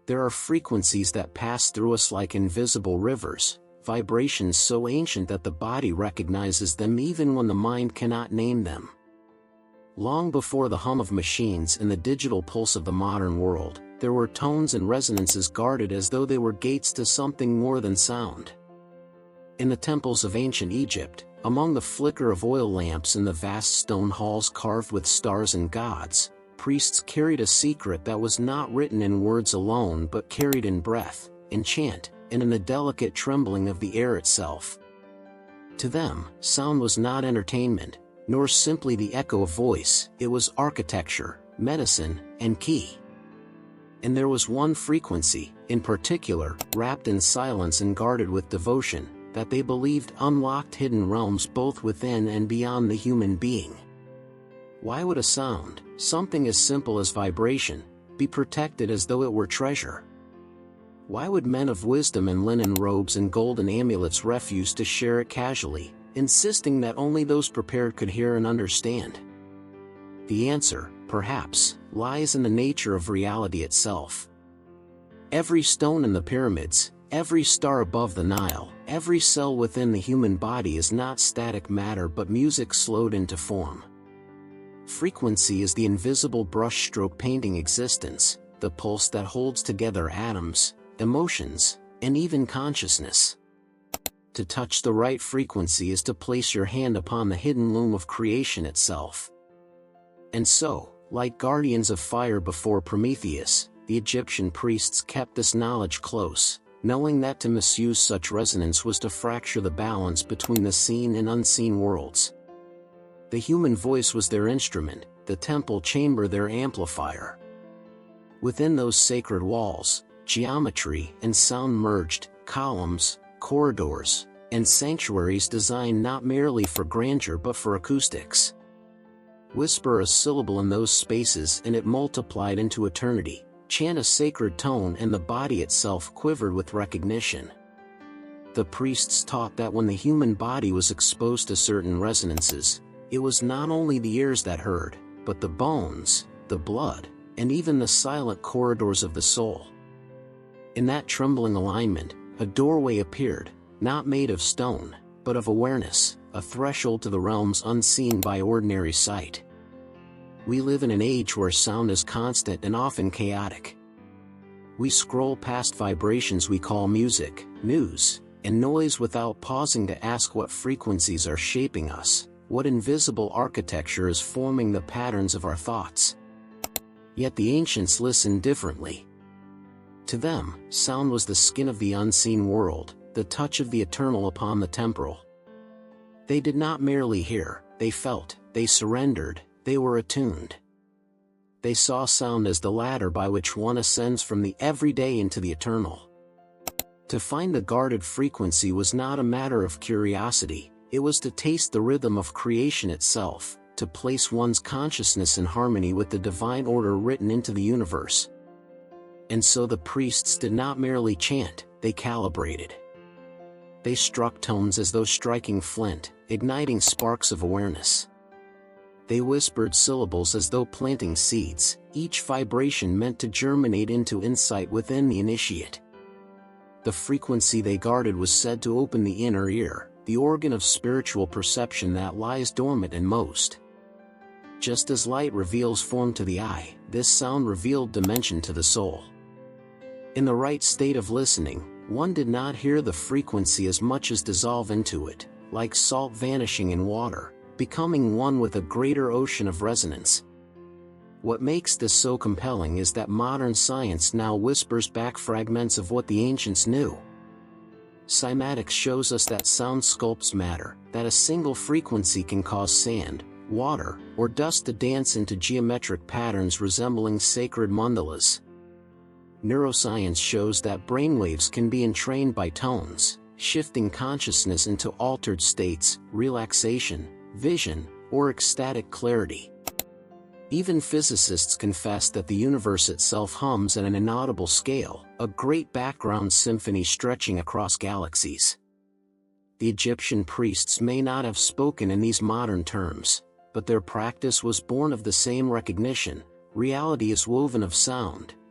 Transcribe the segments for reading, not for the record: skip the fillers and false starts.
There are frequencies that pass through us like invisible rivers, vibrations so ancient that the body recognizes them even when the mind cannot name them. Long before the hum of machines and the digital pulse of the modern world, there were tones and resonances guarded as though they were gates to something more than sound. In the temples of ancient Egypt, among the flicker of oil lamps in the vast stone halls carved with stars and gods, priests carried a secret that was not written in words alone but carried in breath, in chant, and in the delicate trembling of the air itself. To them, sound was not entertainment, nor simply the echo of voice, it was architecture, medicine, and key. And there was one frequency, in particular, wrapped in silence and guarded with devotion, that they believed unlocked hidden realms both within and beyond the human being. Why would a sound, something as simple as vibration, be protected as though it were treasure? Why would men of wisdom in linen robes and golden amulets refuse to share it casually, insisting that only those prepared could hear and understand? The answer, perhaps, lies in the nature of reality itself. Every stone in the pyramids, every star above the Nile, every cell within the human body is not static matter but music slowed into form. Frequency is the invisible brushstroke painting existence, the pulse that holds together atoms, emotions, and even consciousness. To touch the right frequency is to place your hand upon the hidden loom of creation itself. And so, like guardians of fire before Prometheus, the Egyptian priests kept this knowledge close, knowing that to misuse such resonance was to fracture the balance between the seen and unseen worlds. The human voice was their instrument, the temple chamber their amplifier. Within those sacred walls, geometry and sound merged, columns, corridors, and sanctuaries designed not merely for grandeur but for acoustics. Whisper a syllable in those spaces and it multiplied into eternity. Chant a sacred tone and the body itself quivered with recognition. The priests taught that when the human body was exposed to certain resonances, it was not only the ears that heard, but the bones, the blood, and even the silent corridors of the soul. In that trembling alignment, a doorway appeared, not made of stone, but of awareness, a threshold to the realms unseen by ordinary sight. We live in an age where sound is constant and often chaotic. We scroll past vibrations we call music, news, and noise without pausing to ask what frequencies are shaping us, what invisible architecture is forming the patterns of our thoughts. Yet the ancients listened differently. To them, sound was the skin of the unseen world, the touch of the eternal upon the temporal. They did not merely hear, they felt, they surrendered, they were attuned. They saw sound as the ladder by which one ascends from the everyday into the eternal. To find the guarded frequency was not a matter of curiosity, it was to taste the rhythm of creation itself, to place one's consciousness in harmony with the divine order written into the universe. And so the priests did not merely chant, they calibrated. They struck tones as though striking flint, igniting sparks of awareness. They whispered syllables as though planting seeds, each vibration meant to germinate into insight within the initiate. The frequency they guarded was said to open the inner ear, the organ of spiritual perception that lies dormant in most. Just as light reveals form to the eye, this sound revealed dimension to the soul. In the right state of listening, one did not hear the frequency as much as dissolve into it, like salt vanishing in water, becoming one with a greater ocean of resonance. What makes this so compelling is that modern science now whispers back fragments of what the ancients knew. Cymatics shows us that sound sculpts matter, that a single frequency can cause sand, water, or dust to dance into geometric patterns resembling sacred mandalas. Neuroscience shows that brainwaves can be entrained by tones, shifting consciousness into altered states, relaxation, vision, or ecstatic clarity. Even physicists confess that the universe itself hums at an inaudible scale, a great background symphony stretching across galaxies. The Egyptian priests may not have spoken in these modern terms, but their practice was born of the same recognition: reality is woven of sound,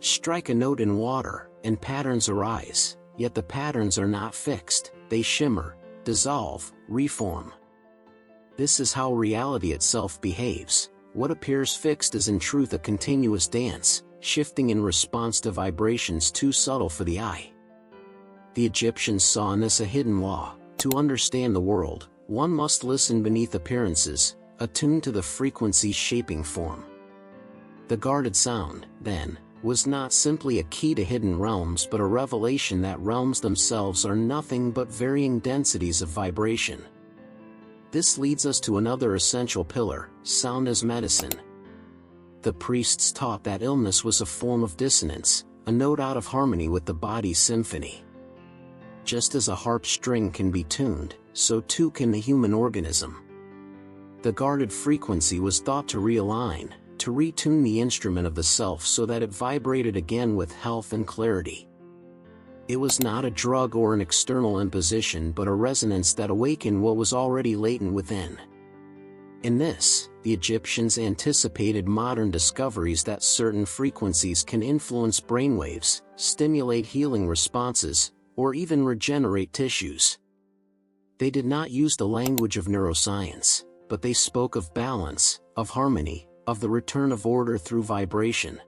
Strike a note in water, and patterns arise, yet the patterns are not fixed, they shimmer, dissolve, reform. This is how reality itself behaves. What appears fixed is in truth a continuous dance, shifting in response to vibrations too subtle for the eye. The Egyptians saw in this a hidden law. To understand the world, one must listen beneath appearances, attuned to the frequencies shaping form. The guarded sound, then, was not simply a key to hidden realms but a revelation that realms themselves are nothing but varying densities of vibration. This leads us to another essential pillar: sound as medicine. The priests taught that illness was a form of dissonance, a note out of harmony with the body's symphony. Just as a harp string can be tuned, so too can the human organism. The guarded frequency was thought to realign, to retune the instrument of the self so that it vibrated again with health and clarity. It was not a drug or an external imposition but a resonance that awakened what was already latent within. In this, the Egyptians anticipated modern discoveries that certain frequencies can influence brainwaves, stimulate healing responses, or even regenerate tissues. They did not use the language of neuroscience, but they spoke of balance, of harmony, of the return of order through vibration.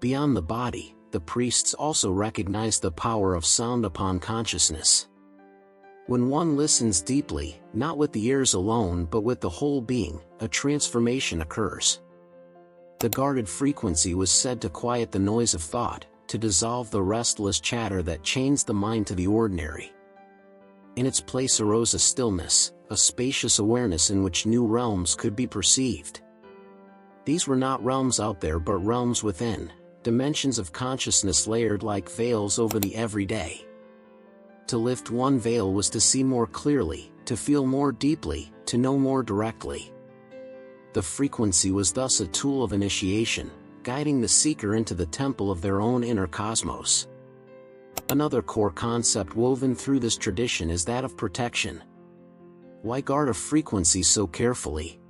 Beyond the body, the priests also recognized the power of sound upon consciousness. When one listens deeply, not with the ears alone but with the whole being, a transformation occurs. The guarded frequency was said to quiet the noise of thought, to dissolve the restless chatter that chains the mind to the ordinary. In its place arose a stillness, a spacious awareness in which new realms could be perceived. These were not realms out there but realms within, dimensions of consciousness layered like veils over the everyday. To lift one veil was to see more clearly, to feel more deeply, to know more directly. The frequency was thus a tool of initiation, guiding the seeker into the temple of their own inner cosmos. Another core concept woven through this tradition is that of protection. Why guard a frequency so carefully?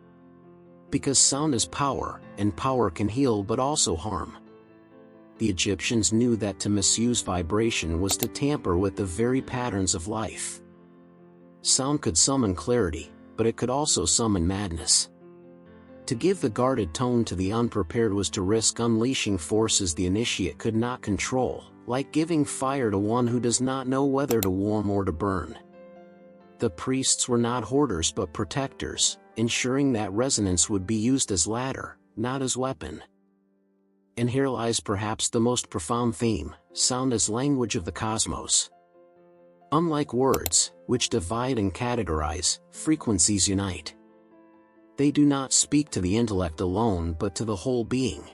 Because sound is power, and power can heal but also harm. The Egyptians knew that to misuse vibration was to tamper with the very patterns of life. Sound could summon clarity, but it could also summon madness. To give the guarded tone to the unprepared was to risk unleashing forces the initiate could not control, like giving fire to one who does not know whether to warm or to burn. The priests were not hoarders but protectors, ensuring that resonance would be used as ladder, not as weapon. And here lies perhaps the most profound theme: sound as language of the cosmos. Unlike words, which divide and categorize, frequencies unite. They do not speak to the intellect alone but to the whole being.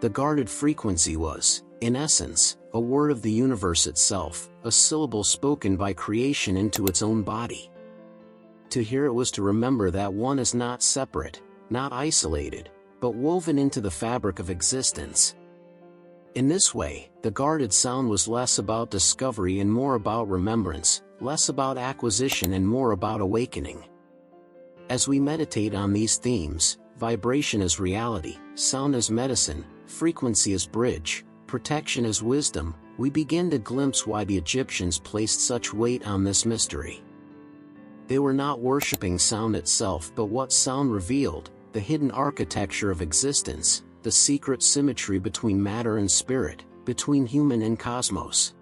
The guarded frequency was, in essence, a word of the universe itself, a syllable spoken by creation into its own body. To hear it was to remember that one is not separate, not isolated, but woven into the fabric of existence. In this way, the guarded sound was less about discovery and more about remembrance, less about acquisition and more about awakening. As we meditate on these themes, vibration as reality, sound as medicine, frequency as bridge, protection as wisdom, we begin to glimpse why the Egyptians placed such weight on this mystery. They were not worshipping sound itself but what sound revealed: the hidden architecture of existence, the secret symmetry between matter and spirit, between human and cosmos.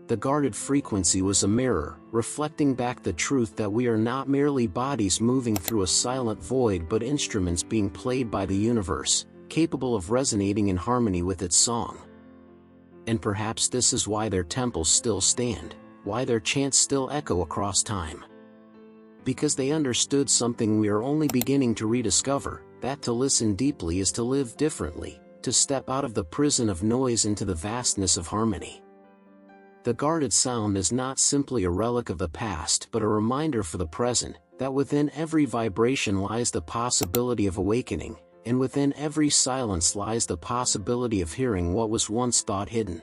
The guarded frequency was a mirror, reflecting back the truth that we are not merely bodies moving through a silent void but instruments being played by the universe, capable of resonating in harmony with its song. And perhaps this is why their temples still stand, why their chants still echo across time. Because they understood something we are only beginning to rediscover, that to listen deeply is to live differently, to step out of the prison of noise into the vastness of harmony. The guarded sound is not simply a relic of the past but a reminder for the present, that within every vibration lies the possibility of awakening, and within every silence lies the possibility of hearing what was once thought hidden.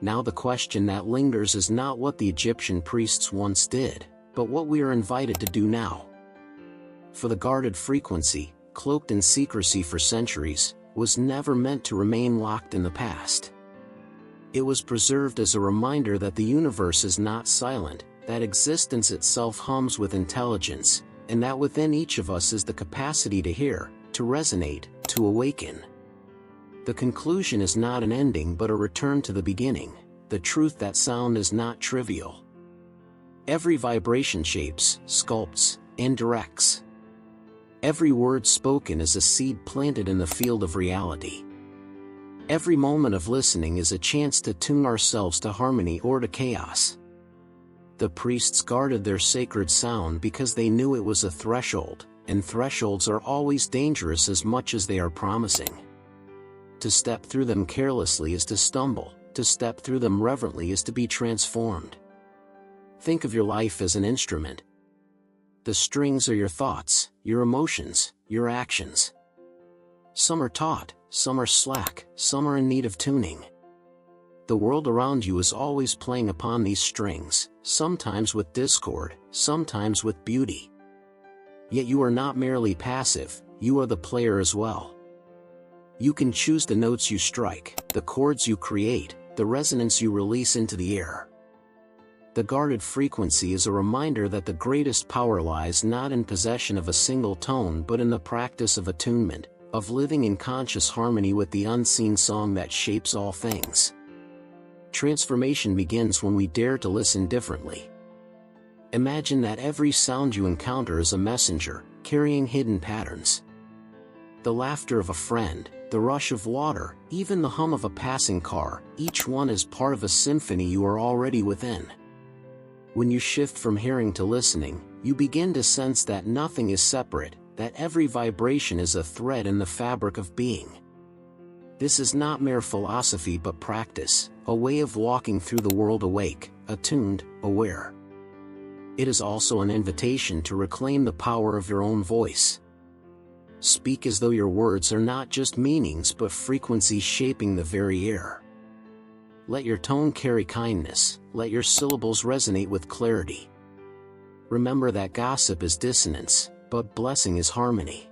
Now the question that lingers is not what the Egyptian priests once did, but what we are invited to do now. For the guarded frequency, cloaked in secrecy for centuries, was never meant to remain locked in the past. It was preserved as a reminder that the universe is not silent, that existence itself hums with intelligence, and that within each of us is the capacity to hear, to resonate, to awaken. The conclusion is not an ending but a return to the beginning, the truth that sound is not trivial. Every vibration shapes, sculpts, and directs. Every word spoken is a seed planted in the field of reality. Every moment of listening is a chance to tune ourselves to harmony or to chaos. The priests guarded their sacred sound because they knew it was a threshold, and thresholds are always dangerous as much as they are promising. To step through them carelessly is to stumble, to step through them reverently is to be transformed. Think of your life as an instrument. The strings are your thoughts, your emotions, your actions. Some are taut, some are slack, some are in need of tuning. The world around you is always playing upon these strings, sometimes with discord, sometimes with beauty. Yet you are not merely passive, you are the player as well. You can choose the notes you strike, the chords you create, the resonance you release into the air. The guarded frequency is a reminder that the greatest power lies not in possession of a single tone but in the practice of attunement, of living in conscious harmony with the unseen song that shapes all things. Transformation begins when we dare to listen differently. Imagine that every sound you encounter is a messenger, carrying hidden patterns. The laughter of a friend, the rush of water, even the hum of a passing car, each one is part of a symphony you are already within. When you shift from hearing to listening, you begin to sense that nothing is separate, that every vibration is a thread in the fabric of being. This is not mere philosophy but practice, a way of walking through the world awake, attuned, aware. It is also an invitation to reclaim the power of your own voice. Speak as though your words are not just meanings but frequencies shaping the very air. Let your tone carry kindness, let your syllables resonate with clarity. Remember that gossip is dissonance, but blessing is harmony.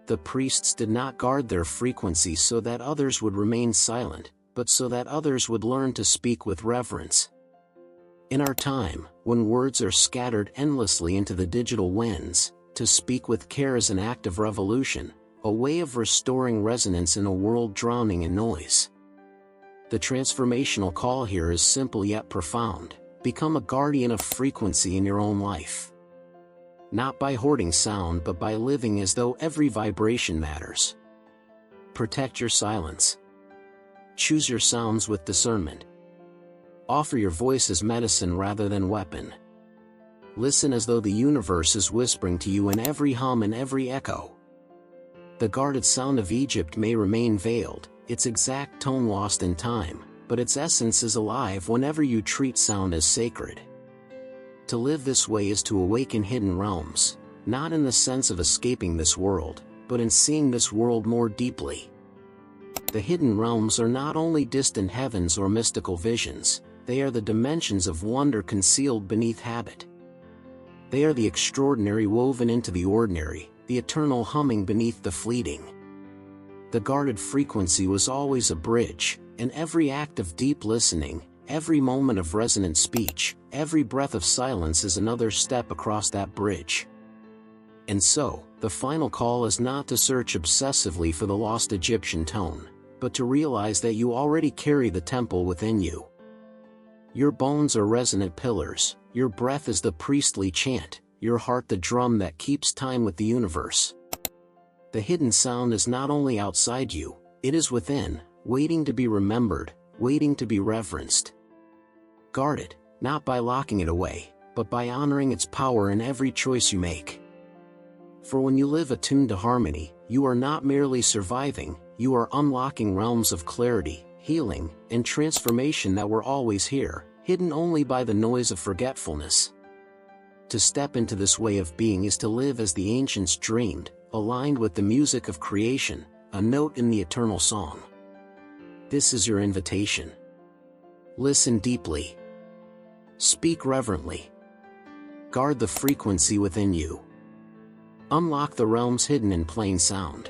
The priests did not guard their frequency so that others would remain silent, but so that others would learn to speak with reverence. In our time, when words are scattered endlessly into the digital winds, to speak with care is an act of revolution, a way of restoring resonance in a world drowning in noise. The transformational call here is simple yet profound: become a guardian of frequency in your own life. Not by hoarding sound but by living as though every vibration matters. Protect your silence. Choose your sounds with discernment. Offer your voice as medicine rather than weapon. Listen as though the universe is whispering to you in every hum and every echo. The guarded sound of Egypt may remain veiled, its exact tone lost in time, but its essence is alive whenever you treat sound as sacred. To live this way is to awaken hidden realms, not in the sense of escaping this world, but in seeing this world more deeply. The hidden realms are not only distant heavens or mystical visions, they are the dimensions of wonder concealed beneath habit. They are the extraordinary woven into the ordinary, the eternal humming beneath the fleeting. The guarded frequency was always a bridge, and every act of deep listening, every moment of resonant speech, every breath of silence is another step across that bridge. And so, the final call is not to search obsessively for the lost Egyptian tone, but to realize that you already carry the temple within you. Your bones are resonant pillars, your breath is the priestly chant, your heart the drum that keeps time with the universe. The hidden sound is not only outside you, it is within, waiting to be remembered, waiting to be reverenced. Guard it, not by locking it away, but by honoring its power in every choice you make. For when you live attuned to harmony, you are not merely surviving, you are unlocking realms of clarity, healing, and transformation that were always here, hidden only by the noise of forgetfulness. To step into this way of being is to live as the ancients dreamed, aligned with the music of creation, a note in the eternal song. This is your invitation. Listen deeply. Speak reverently. Guard the frequency within you. Unlock the realms hidden in plain sound.